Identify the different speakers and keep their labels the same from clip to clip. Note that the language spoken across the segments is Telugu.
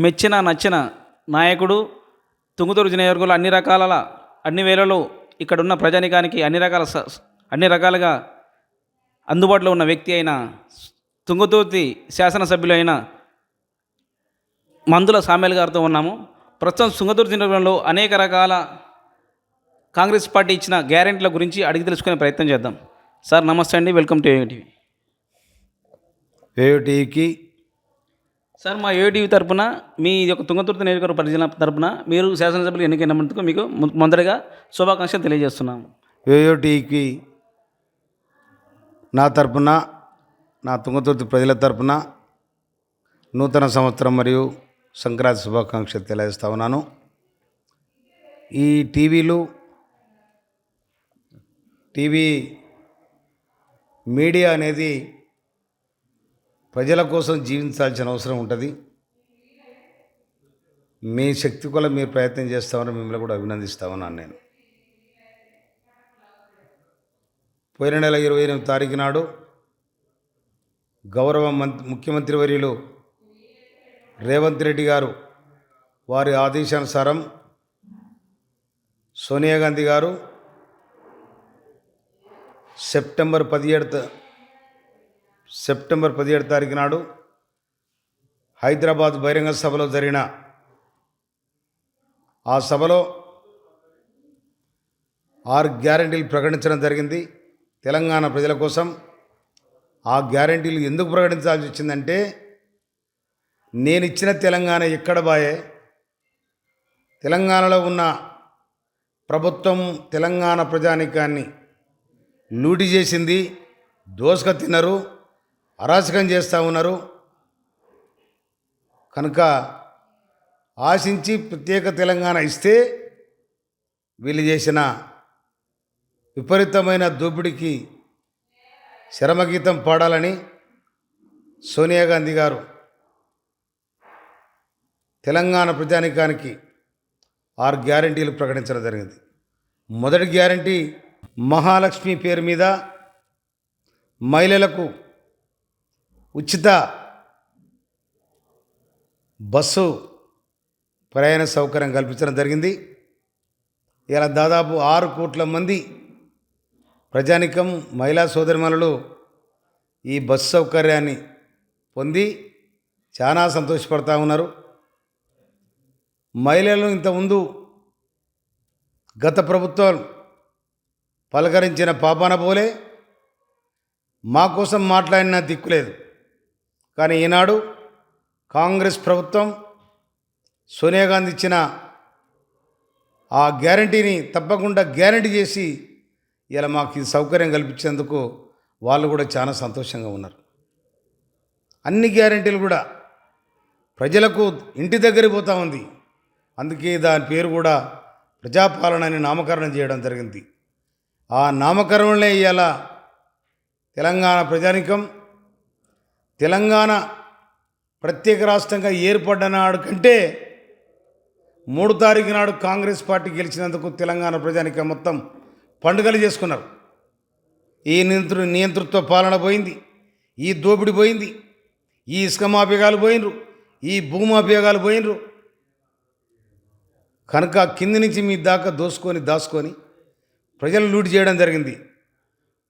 Speaker 1: మెచ్చిన నచ్చిన నాయకుడు. తుంగతుర్తి నియోజకవర్గంలో అన్ని వేళలో ఇక్కడున్న ప్రజానికానికి అన్ని రకాలుగా అందుబాటులో ఉన్న వ్యక్తి అయిన తుంగతుర్తి శాసనసభ్యులైన మందుల సామ్యాల్ గారితో ఉన్నాము. ప్రస్తుతం తుంగతుర్తి నియోజకవర్గంలో అనేక రకాల కాంగ్రెస్ పార్టీ ఇచ్చిన గ్యారెంటీల గురించి అడిగి తెలుసుకునే ప్రయత్నం చేద్దాం. సార్ నమస్తే అండి, వెల్కమ్ టు ఏటీవీ.
Speaker 2: ఏటీవీకి
Speaker 1: సార్, మా ఏటీవీ తరపున మీ యొక్క తుంగతుర్తి నియోజకవర్గ పరిధిల తరపున మీరు శాసనసభ్యులు ఎన్నికైనందుకు మీకు మొదటగా శుభాకాంక్షలు తెలియజేస్తున్నాము.
Speaker 2: ఏటీవీకి నా తరపున, నా తుంగతుర్తి ప్రజల తరపున నూతన సంవత్సరం మరియు సంక్రాంతి శుభాకాంక్షలు తెలియజేస్తా ఉన్నాను. ఈ టీవీ మీడియా అనేది ప్రజల కోసం జీవించాల్సిన అవసరం ఉంటుంది. మీ శక్తి కొల మీరు ప్రయత్నం చేస్తామని మిమ్మల్ని కూడా అభినందిస్తా ఉన్నాను. నేను పోయిన నెల 28వ తారీఖు నాడు గౌరవ ముఖ్యమంత్రి వర్యులు రేవంత్ రెడ్డి గారు వారి ఆదేశానుసారం సోనియా గాంధీ గారు సెప్టెంబర్ 17 తారీఖు నాడు హైదరాబాద్ బహిరంగ సభలో జరిగిన ఆ సభలో 6 గ్యారెంటీలు ప్రకటించడం జరిగింది తెలంగాణ ప్రజల కోసం. ఆ గ్యారెంటీలు ఎందుకు ప్రకటించాల్సి వచ్చిందంటే, నేను ఇచ్చిన తెలంగాణ ఎక్కడ బాయే, తెలంగాణలో ఉన్న ప్రభుత్వం తెలంగాణ ప్రజానీకాన్ని లూటి చేసింది, దోసుక తిన్నారు, అరాచకం చేస్తూ ఉన్నారు. కనుక ఆశించి ప్రత్యేక తెలంగాణ ఇస్తే వీళ్ళు చేసిన విపరీతమైన దోపిడీకి శరమగీతం పాడాలని సోనియా గాంధీ గారు తెలంగాణ ప్రజానీకానికి 6 గ్యారెంటీలు ప్రకటించడం జరిగింది. మొదటి గ్యారెంటీ, మహాలక్ష్మి పేరు మీద మహిళలకు ఉచిత బస్సు ప్రయాణ సౌకర్యం కల్పించడం జరిగింది. ఇలా దాదాపు 6 కోట్ల మంది ప్రజానికం, మహిళా సోదరిమణులు ఈ బస్సు సౌకర్యాన్ని పొంది చాలా సంతోషపడతా ఉన్నారు. మహిళలను ఇంతకుముందు గత ప్రభుత్వాలు పలకరించిన పాపాన పోలే, మా కోసం మాట్లాడిన దిక్కులేదు. కానీ ఈనాడు కాంగ్రెస్ ప్రభుత్వం సోనియా గాంధీ ఇచ్చిన ఆ గ్యారంటీని తప్పకుండా గ్యారంటీ చేసి ఇలా మాకు ఈ సౌకర్యం కల్పించేందుకు వాళ్ళు కూడా చాలా సంతోషంగా ఉన్నారు. అన్ని గ్యారంటీలు కూడా ప్రజలకు ఇంటి దగ్గర పోతూ ఉంది. అందుకే దాని పేరు కూడా ప్రజాపాలన అని నామకరణం చేయడం జరిగింది. ఆ నామకరణలే ఇవాళ తెలంగాణ ప్రజానికం తెలంగాణ ప్రత్యేక రాష్ట్రంగా ఏర్పడ్డ నాడు కంటే 3 తారీఖు నాడు కాంగ్రెస్ పార్టీ గెలిచినందుకు తెలంగాణ ప్రజానికం మొత్తం పండుగలు చేసుకున్నారు. ఈ నియంతృత్వ పాలన పోయింది, ఈ దోపిడి పోయింది, ఈ ఇసుక మాఫియాలు పోయినరు, ఈ భూమాఫియాలు పోయినరు. కనుక కింది నుంచి మీ దాకా దాచుకొని ప్రజలు లూటి చేయడం జరిగింది.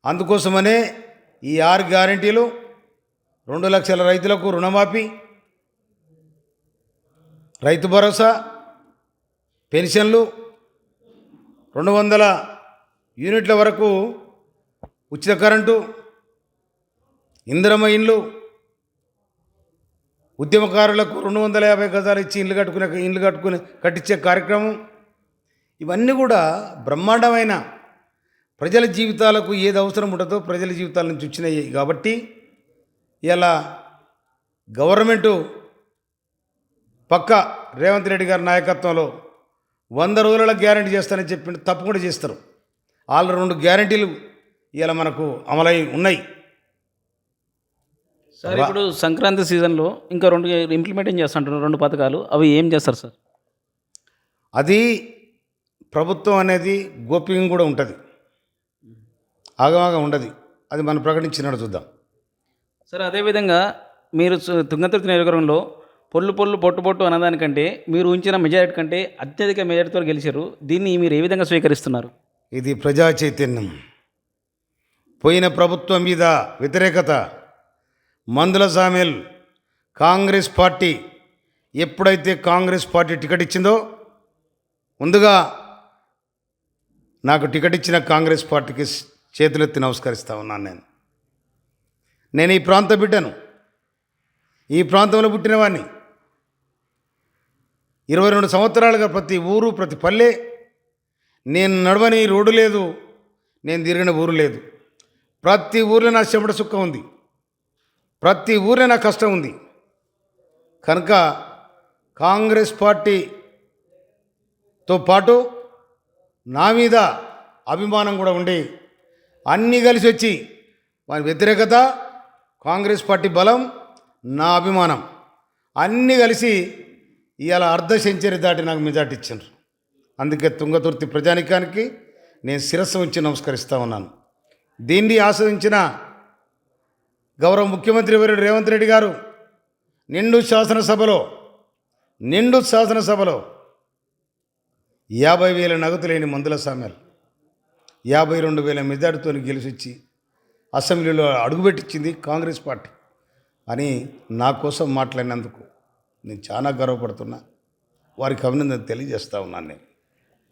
Speaker 2: అందుకోసమనే ఈ 6 గ్యారెంటీలు 2 లక్షల రైతులకు రుణమాఫీ, రైతు భరోసా, పెన్షన్లు, 200 యూనిట్ల వరకు ఉచిత కరెంటు, ఇందిరమ్మ ఇండ్లు, ఉద్యమకారులకు 250 గజాలు ఇచ్చి ఇండ్లు కట్టించే కార్యక్రమం. ఇవన్నీ కూడా బ్రహ్మాండమైన ప్రజల జీవితాలకు ఏది అవసరం ఉంటుందో ప్రజల జీవితాల నుంచి వచ్చినాయి. కాబట్టి ఇలా గవర్నమెంటు పక్క రేవంత్ రెడ్డి గారి నాయకత్వంలో 100 రోజుల గ్యారెంటీ చేస్తానని చెప్పి తప్పకుండా చేస్తారు. వాళ్ళు 2 గ్యారెంటీలు ఇలా మనకు అమలై ఉన్నాయి.
Speaker 1: సార్, ఇప్పుడు సంక్రాంతి సీజన్లో ఇంకా 2 ఇంప్లిమెంట్ చేస్తుంటారు, 2 పథకాలు. అవి ఏం చేస్తారు సార్?
Speaker 2: అది ప్రభుత్వం అనేది గోప్యంగా కూడా ఉంటుంది, ఆగమాగం ఉండదు. అది మనం ప్రకటించినట్టు చూద్దాం.
Speaker 1: సార్, అదేవిధంగా మీరు తుంగతుర్తి నియోజకవర్గంలో పొల్లు పొల్లు పొట్టు పొట్టు అన్నదానికంటే మీరు ఉంచిన మెజారిటీ కంటే అత్యధిక మెజారిటీతో గెలిచారు. దీన్ని మీరు ఏ విధంగా స్వీకరిస్తున్నారు?
Speaker 2: ఇది ప్రజా చైతన్యం. పోయిన ప్రభుత్వం మీద వ్యతిరేకత, మందుల సామెల్ కాంగ్రెస్ పార్టీ ఎప్పుడైతే కాంగ్రెస్ పార్టీ టికెట్ ఇచ్చిందో ముందుగా నాకు టికెట్ ఇచ్చిన కాంగ్రెస్ పార్టీకి చేతులెత్తి నమస్కరిస్తా ఉన్నాను. నేను ఈ ప్రాంత బిడ్డను, ఈ ప్రాంతంలో పుట్టినవాడిని. 22 సంవత్సరాలుగా ప్రతి ఊరు ప్రతి పల్లె నేను నడవని రోడ్డు లేదు, నేను తిరిగిన ఊరు లేదు. ప్రతి ఊర్లో నా చెమట సుక్క ఉంది, ప్రతి ఊర్లో నా కష్టం ఉంది. కనుక కాంగ్రెస్ పార్టీతో పాటు నా మీద అభిమానం కూడా ఉండి అన్నీ కలిసి వచ్చి వారి వ్యతిరేకత, కాంగ్రెస్ పార్టీ బలం, నా అభిమానం అన్నీ కలిసి ఇవాళ అర్ధ సెంచరీ దాటి నాకు మెజార్టీ ఇచ్చారు. అందుకే తుంగతుర్తి ప్రజానికానికి నేను శిరస్సు ఉంచి నమస్కరిస్తూ ఉన్నాను. దీన్ని ఆస్వాదించిన గౌరవ ముఖ్యమంత్రి వర్యుడు రేవంత్ రెడ్డి గారు నిండు శాసనసభలో 50,000 నగదు లేని మందుల సామ్యాలు 52,000 మెజార్టీతో గెలిచి అసెంబ్లీలో అడుగుపెట్టించింది కాంగ్రెస్ పార్టీ అని నా కోసం మాట్లాడినందుకు నేను చాలా గర్వపడుతున్నా. వారికి అభినందన తెలియజేస్తూ ఉన్నాను. నేను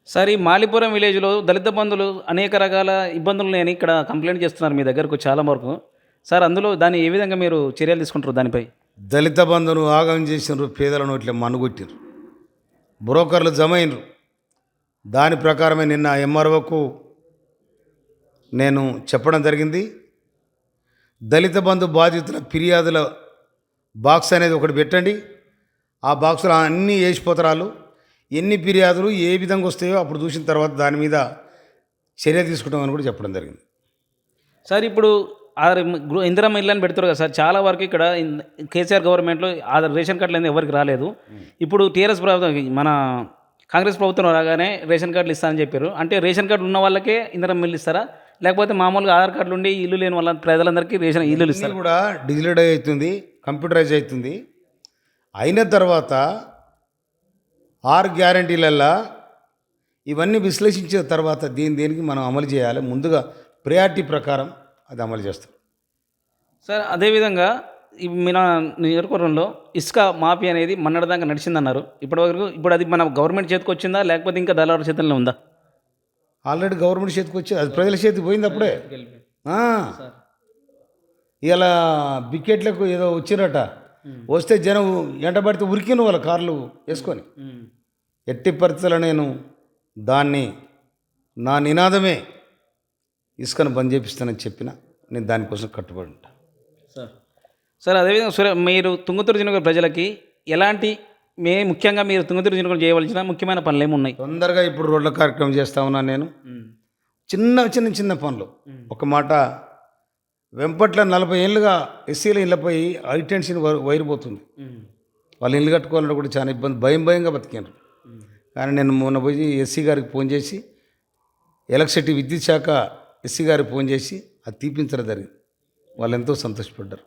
Speaker 1: సార్, ఈ మాలిపురం విలేజ్లో దళిత బంధువులు అనేక రకాల ఇబ్బందులు నేను ఇక్కడ కంప్లైంట్ చేస్తున్నారు మీ దగ్గరకు చాలా వరకు. సార్, అందులో దాన్ని ఏ విధంగా మీరు చర్యలు తీసుకుంటారు దానిపై?
Speaker 2: దళిత బంధును ఆగం చేసినారు, పేదలను ఇట్లా మనుగొట్టినారు, బ్రోకర్లు జమ అయినరు. దాని ప్రకారమే నిన్న ఎంఆర్ఓకు నేను చెప్పడం జరిగింది. దళిత బంధు బాధితుల ఫిర్యాదుల బాక్స్ అనేది ఒకటి పెట్టండి. ఆ బాక్సులో అన్నీ వేసిపోతారు. ఎన్ని ఫిర్యాదులు ఏ విధంగా వస్తాయో అప్పుడు చూసిన తర్వాత దాని మీద చర్య తీసుకుంటామని కూడా చెప్పడం జరిగింది.
Speaker 1: సార్, ఇప్పుడు ఇందిరమ్మ ఇల్లు అని పెడతారు కదా సార్, చాలా వరకు ఇక్కడ కేసీఆర్ గవర్నమెంట్లో రేషన్ కార్డులు అనేది ఎవరికి రాలేదు. ఇప్పుడు టీఆర్ఎస్ ప్రభుత్వం, మన కాంగ్రెస్ ప్రభుత్వం రాగానే రేషన్ కార్డులు ఇస్తారని చెప్పారు. అంటే రేషన్ కార్డు ఉన్న వాళ్ళకే ఇందిరమ్మ ఇల్లు ఇస్తారా, లేకపోతే మామూలుగా ఆధార్ కార్డులు ఉండి ఇల్లు లేని వాళ్ళ ప్రజలందరికీ రేషన్ ఇల్లు ఇస్తారు?
Speaker 2: కూడా డిజిటలైజ్ అవుతుంది, కంప్యూటరైజ్ అవుతుంది. అయిన తర్వాత 6 గ్యారంటీలల్లో ఇవన్నీ విశ్లేషించిన తర్వాత దేనికి మనం అమలు చేయాలి, ముందుగా ప్రయారిటీ ప్రకారం అది అమలు చేస్తాం.
Speaker 1: సార్, అదేవిధంగా మన నియోజకవర్గంలో ఇసుక మాఫీ అనేది మొన్నటిదాకా నడిచిందన్నారు. ఇప్పటివరకు ఇప్పుడు అది మన గవర్నమెంట్ చేతికి వచ్చిందా, లేకపోతే ఇంకా దళారుల చేతుల్లో ఉందా?
Speaker 2: ఆల్రెడీ గవర్నమెంట్ చేతికి వచ్చి అది ప్రజల చేతికి పోయింది అప్పుడే. ఇలా బికెట్లకు ఏదో వచ్చిరట, వస్తే జనం ఎంటబడితే ఉరికిన వాళ్ళ కార్లు వేసుకొని. ఎట్టి పరిస్థితుల్లో నేను దాన్ని, నా నినాదమే ఇసుకను బంద్ చేపిస్తానని చెప్పిన, నేను దానికోసం కట్టుబడి ఉంటాను.
Speaker 1: సార్, అదేవిధంగా మీరు తుంగతుర్తి నియోజకవర్గ ప్రజలకి ఎలాంటి ముఖ్యంగా మీరు తుంగతుర్తి నియోజకవర్గం చేయవలసిన ముఖ్యమైన పనులు ఏమున్నాయి?
Speaker 2: తొందరగా ఇప్పుడు రోడ్ల కార్యక్రమం చేస్తా ఉన్నాను నేను. చిన్న పనులు. ఒక మాట, వెంపట్ల 40 ఏళ్ళుగా ఎస్సీల ఇళ్ళపై హైటెన్షన్ వైర్ పోతుంది. వాళ్ళు ఇల్లు కట్టుకోవాలంటే కూడా చాలా ఇబ్బంది, భయంగా బతికారు. కానీ నేను మొన్న పోయి ఎస్సీ గారికి ఫోన్ చేసి, ఎలక్ట్రిసిటీ విద్యుత్ శాఖ ఎస్సీ గారికి ఫోన్ చేసి అది తీపించడం జరిగింది. వాళ్ళు ఎంతో సంతోషపడ్డారు.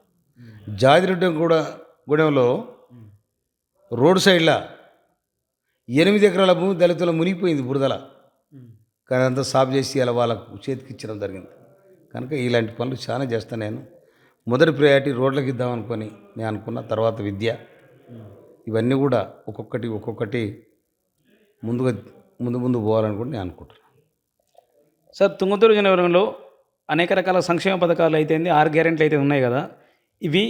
Speaker 2: జాజిరెడ్డి గూడెంలో రోడ్ సైడ్లో 8 ఎకరాల భూమి దళితుల మునిగిపోయింది బురదల. కానీ అంతా సాఫ్ చేసి అలా వాళ్ళకు చేతికి ఇచ్చడం జరిగింది. కనుక ఇలాంటి పనులు చాలా చేస్తాను నేను. మొదటి ప్రయారిటీ రోడ్లకు ఇద్దామనుకొని నేను అనుకున్న, తర్వాత విద్య, ఇవన్నీ కూడా ఒక్కొక్కటి ముందు పోవాలని కూడా నేను అనుకుంటున్నాను.
Speaker 1: సార్, తుంగతుర్తి నియోజకవర్గంలో అనేక రకాల సంక్షేమ పథకాలు అయితే 6 గ్యారెంటీలు అయితే ఉన్నాయి కదా, ఇవి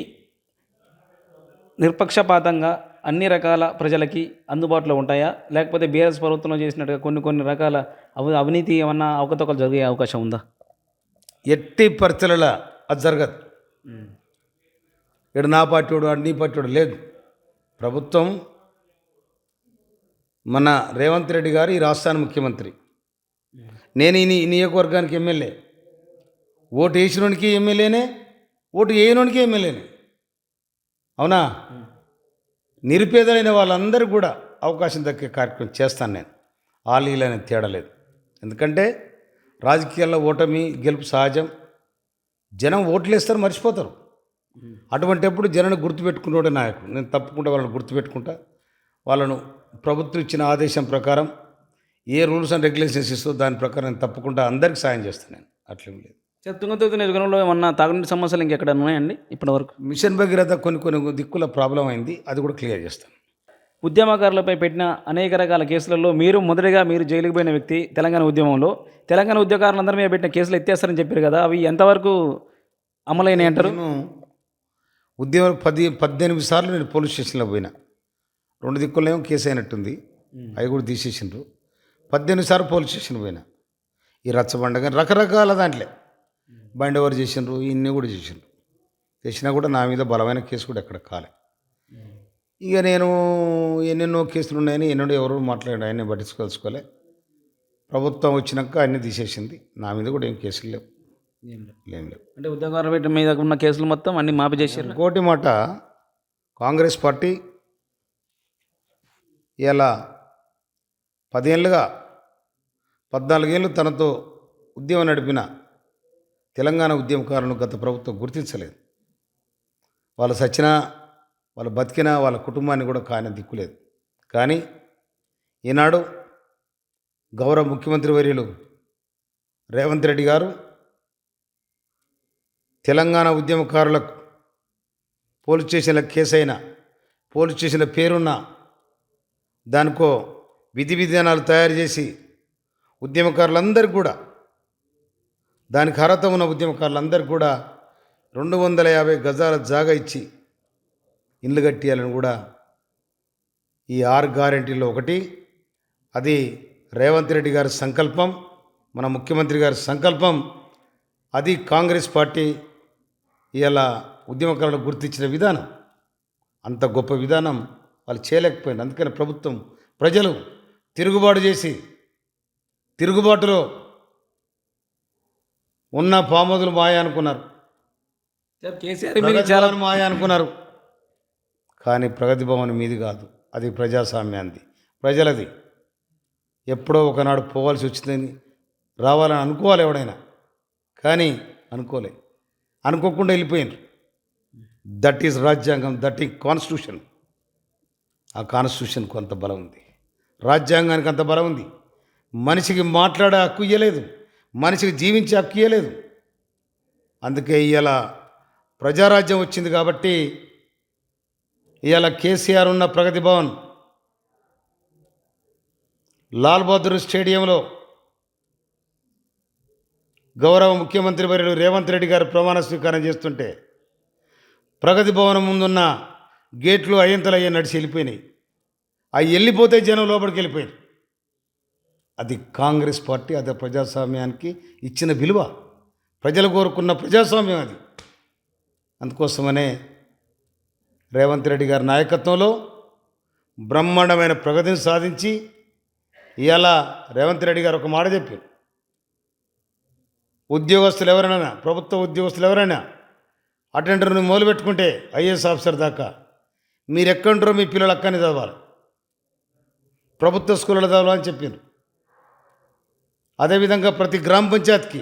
Speaker 1: నిష్పక్షపాతంగా అన్ని రకాల ప్రజలకి అందుబాటులో ఉంటాయా, లేకపోతే బీఆర్ఎస్ ప్రభుత్వంలో చేసినట్టుగా కొన్ని రకాల అవినీతి ఏమన్నా అవకతవకలు జరిగే అవకాశం ఉందా?
Speaker 2: ఎట్టి పరిస్థితులలో అది జరగదు. ఇక్కడ నా పార్టీ వాడు నీ పార్టీ వాడు లేదు. ప్రభుత్వం, మన రేవంత్ రెడ్డి గారు ఈ రాష్ట్రానికి ముఖ్యమంత్రి, నేను ఈ నియోజకవర్గానికి ఎమ్మెల్యే. ఓటు వేసినోనికి ఎమ్మెల్యేనే, ఓటు వేయనోనికి ఎమ్మెల్యేనే. అవునా? నిరుపేదలైన వాళ్ళందరూ కూడా అవకాశం దక్కే కార్యక్రమం చేస్తాను నేను. ఆలీలనే తేడా లేదు. ఎందుకంటే రాజకీయాల్లో ఓటమి గెలుపు సహజం. జనం ఓట్లు వేస్తారు, మర్చిపోతారు. అటువంటిప్పుడు జనాన్ని గుర్తుపెట్టుకునే నాయకుడు. నేను తప్పకుండా వాళ్ళని గుర్తుపెట్టుకుంటా. వాళ్ళను ప్రభుత్వం ఇచ్చిన ఆదేశం ప్రకారం ఏ రూల్స్ అండ్ రెగ్యులేషన్స్ ఇస్తో దాని ప్రకారం నేను తప్పకుండా అందరికీ సాయం చేస్తాను నేను. అట్లేం లేదు.
Speaker 1: సార్ తుంగతుర్తి నియోజకవర్గంలో ఏమన్నా తాగునీటి సమస్యలు ఇంకెక్కడ ఉన్నాయండి ఇప్పటివరకు?
Speaker 2: మిషన్ భగీరథ కొన్ని దిక్కుల ప్రాబ్లం అయింది, అది కూడా క్లియర్ చేస్తాను.
Speaker 1: ఉద్యమకారులపై పెట్టిన అనేక రకాల కేసులలో మీరు జైలుకు పోయిన వ్యక్తి. తెలంగాణ ఉద్యమంలో తెలంగాణ ఉద్యమకారులందరి మీద పెట్టిన కేసులు ఎత్తేస్తారని చెప్పారు కదా, అవి ఎంతవరకు అమలైనాయి అంటారు?
Speaker 2: నేను ఉద్యమం 18 సార్లు నేను పోలీస్ స్టేషన్లో పోయినా. 2 దిక్కులేమో కేసు అయినట్టుంది, అవి కూడా తీసేసిండ్రు. 18 సార్లు పోలీస్ స్టేషన్ పోయినా. ఈ రచ్చబండ కానీ రకరకాల దాంట్లో బండి ఎవరు చేసిండ్రు, ఇన్ని కూడా చేసినా కూడా నా మీద బలమైన కేసు కూడా ఎక్కడ కాలే. ఇక నేను ఎన్నెన్నో కేసులు ఉన్నాయని ఎన్నడూ ఎవరు మాట్లాడారు, ఆయన్ని పట్టించుకోవాల్సుకోలే. ప్రభుత్వం వచ్చినాక అన్నీ తీసేసింది. నా మీద కూడా ఏం కేసులు లేవు.
Speaker 1: అంటే ఉద్యమకారుల పెట్టిన మీద ఉన్న కేసులు మొత్తం అన్ని మాఫీ చేశారు.
Speaker 2: ఇంకోటి మాట, కాంగ్రెస్ పార్టీ ఇలా 10 ఏళ్ళుగా 14 ఏళ్ళు తనతో ఉద్యమం నడిపిన తెలంగాణ ఉద్యమకారులను గత ప్రభుత్వం గుర్తించలేదు. వాళ్ళు సచ్చినా, వాళ్ళు బతికినా వాళ్ళ కుటుంబాన్ని కూడా కాని దిక్కులేదు. కానీ ఈనాడు గౌరవ ముఖ్యమంత్రి వర్యులు రేవంత్ రెడ్డి గారు తెలంగాణ ఉద్యమకారులకు పోలీస్ స్టేషన్ల కేసైన, పోలీస్ స్టేషన్ల పేరున్న దానికో విధి విధానాలు తయారు చేసి ఉద్యమకారులందరికీ కూడా, దానికి అర్హత ఉన్న ఉద్యమకారులందరికీ కూడా 250 గజాల జాగా ఇచ్చి ఇల్లు కట్టియాలని కూడా ఈ 6 గ్యారెంటీలో ఒకటి. అది రేవంత్ రెడ్డి గారి సంకల్పం, మన ముఖ్యమంత్రి గారి సంకల్పం. అది కాంగ్రెస్ పార్టీ ఇలా ఉద్యమకారులకు గుర్తించిన విధానం. అంత గొప్ప విధానం వాళ్ళు చేయలేకపోయింది. అందుకని ప్రభుత్వం, ప్రజలు తిరుగుబాటు చేసి, తిరుగుబాటులో ఉన్న పామోదులు మాయ అనుకున్నారు,
Speaker 1: చాలా
Speaker 2: మాయ అనుకున్నారు. కానీ ప్రగతి భవన్ మీది కాదు, అది ప్రజాస్వామ్యాన్ని, ప్రజలది. ఎప్పుడో ఒకనాడు పోవాల్సి వచ్చిందని రావాలని అనుకోవాలి ఎవడైనా, కానీ అనుకోకుండా వెళ్ళిపోయినారు. దట్ ఈజ్ రాజ్యాంగం, దట్ ఈజ్ కాన్స్టిట్యూషన్. ఆ కాన్స్టిట్యూషన్కు అంత బలం ఉంది, రాజ్యాంగానికి అంత బలం ఉంది. మనిషికి మాట్లాడే హక్కు ఇవ్వలేదు, మనిషికి జీవించే హక్కు ఇవ్వలేదు. అందుకే ఇవాళ ప్రజారాజ్యం వచ్చింది కాబట్టి ఇవాళ కేసీఆర్ ఉన్న ప్రగతి భవన్, లాల్ బహదూర్ స్టేడియంలో గౌరవ ముఖ్యమంత్రి వర్యులు రేవంత్ రెడ్డి గారు ప్రమాణ స్వీకారం చేస్తుంటే ప్రగతి భవనం ముందున్న గేట్లు అయ్యంతలయ్యే నడిచి వెళ్ళిపోయినాయి. అవి వెళ్ళిపోతే జనం లోపలికి వెళ్ళిపోయారు. అది కాంగ్రెస్ పార్టీ, అది ప్రజాస్వామ్యానికి ఇచ్చిన విలువ, ప్రజలు కోరుకున్న ప్రజాస్వామ్యం అది. అందుకోసమనే రేవంత్ రెడ్డి గారి నాయకత్వంలో బ్రహ్మాండమైన ప్రగతిని సాధించి ఇవాళ రేవంత్ రెడ్డి గారు ఒక మాట చెప్పారు, ఉద్యోగస్తులు ఎవరైనా, ప్రభుత్వ ఉద్యోగస్తులు ఎవరైనా అటెండర్ని మొదలుపెట్టుకుంటే ఐఏఎస్ ఆఫీసర్ దాకా మీరు ఎక్కడుంటారో మీ పిల్లలు అక్కనే చదవాలి, ప్రభుత్వ స్కూళ్ళలో చదవాలని చెప్పిండ్రు. అదేవిధంగా ప్రతి గ్రామ పంచాయతీకి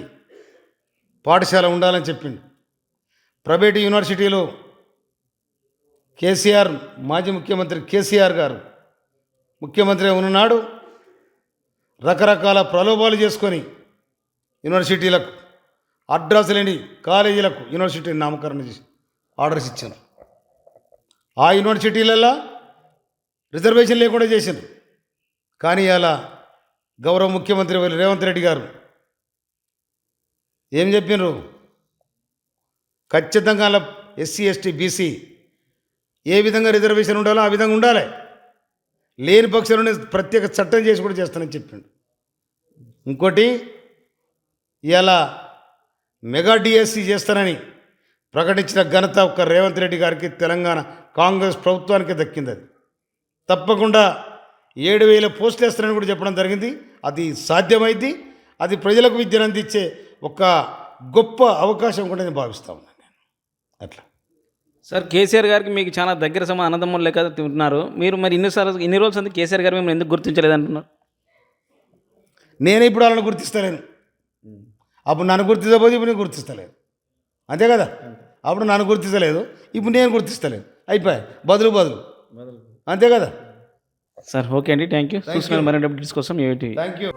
Speaker 2: పాఠశాల ఉండాలని చెప్పిండు. ప్రైవేటు యూనివర్సిటీలో కేసీఆర్, మాజీ ముఖ్యమంత్రి కేసీఆర్ గారు ముఖ్యమంత్రి ఉన్ననాడు రకరకాల ప్రలోభాలు చేసుకొని యూనివర్సిటీలకు, అడ్రస్ లేని కాలేజీలకు యూనివర్సిటీని నామకరణం చేసి ఆర్డర్స్ ఇచ్చారు. ఆ యూనివర్సిటీలలో రిజర్వేషన్ లేకుండా చేశారు. కానీ అలా గౌరవ ముఖ్యమంత్రి రేవంత్ రెడ్డి గారు ఏం చెప్పినారు, ఖచ్చితంగా ఎస్సీ ఎస్టీ బీసీ ఏ విధంగా రిజర్వేషన్ ఉండాలో ఆ విధంగా ఉండాలి, లేని పక్షంలోనే ప్రత్యేక చట్టం చేసి కూడా చేస్తానని చెప్పిండు. ఇంకోటి, ఇలా మెగా డిఎస్సి చేస్తానని ప్రకటించిన ఘనత ఒక్క రేవంత్ రెడ్డి గారికి, తెలంగాణ కాంగ్రెస్ ప్రభుత్వానికి దక్కింది. అది తప్పకుండా 7,000 పోస్టులు వేస్తారని కూడా చెప్పడం జరిగింది. అది సాధ్యమైంది. అది ప్రజలకు విద్యను అందించే ఒక గొప్ప అవకాశం కూడా నేను భావిస్తా ఉన్నాను. అట్లా
Speaker 1: సార్, కేసీఆర్ గారికి మీకు చాలా దగ్గర అన్నదమ్ములు లెక్క ఉన్నారు. మీరు మరి ఇన్ని రోజులు అంతా కేసీఆర్ గారు మిమ్మల్ని ఎందుకు గుర్తించలేదంటున్నారు?
Speaker 2: నేను ఇప్పుడు వాళ్ళని గుర్తిస్తలేను. అప్పుడు నన్ను గుర్తించబోతే ఇప్పుడు నేను గుర్తిస్తలేను. అంతే కదా. అప్పుడు నన్ను గుర్తిస్తలేదు, ఇప్పుడు నేను గుర్తిస్తలేదు, అయిపోయాయి బదులు అంతే కదా.
Speaker 1: సార్ ఓకే అండి, థ్యాంక్ యూ. చూసిన మరిన్ని అప్డేట్స్ కోసం ఏఐటీ.
Speaker 2: Thank you.